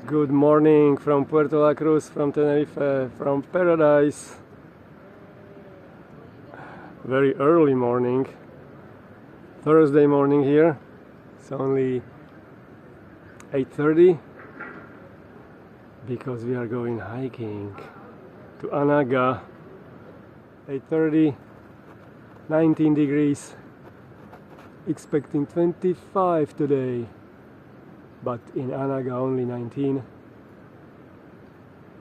Good morning from Puerto La Cruz, from Tenerife, from paradise. Very early morning, Thursday morning here. It's only 8:30 because we are going hiking to Anaga. 8:30, 19 degrees, expecting 25 today. But in Anaga only 19.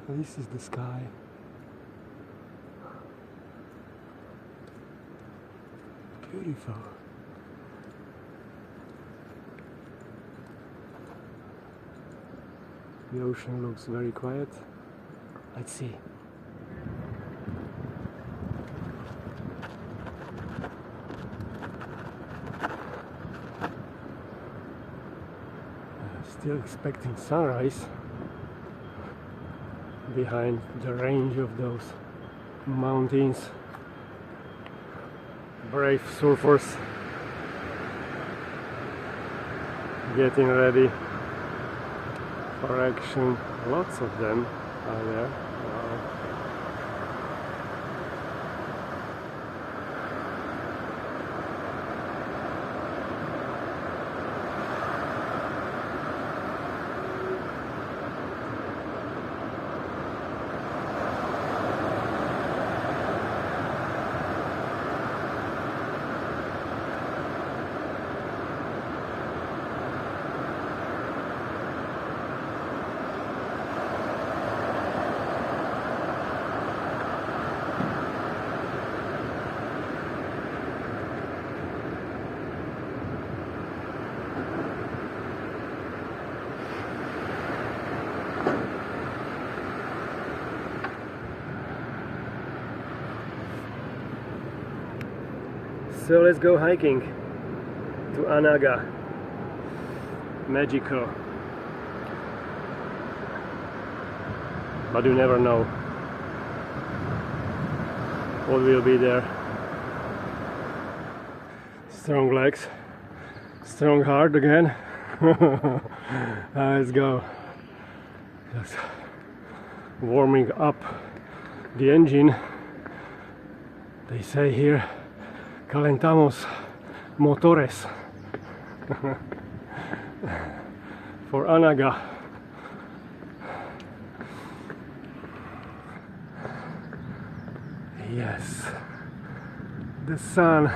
This is the sky. Beautiful. The ocean looks very quiet. Let's see. Still expecting sunrise behind the range of those mountains. Brave surfers getting ready for action. Lots of them are there. Wow. So let's go hiking to Anaga, Mexico. But you never know what will be there. Strong legs, strong heart again. Let's go. Just warming up the engine. They say here, calentamos motores for Anaga. Yes, the sun.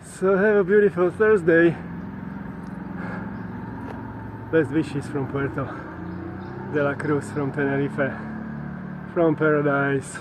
So have a beautiful Thursday. Best wishes from Puerto de la Cruz, from Tenerife, from paradise.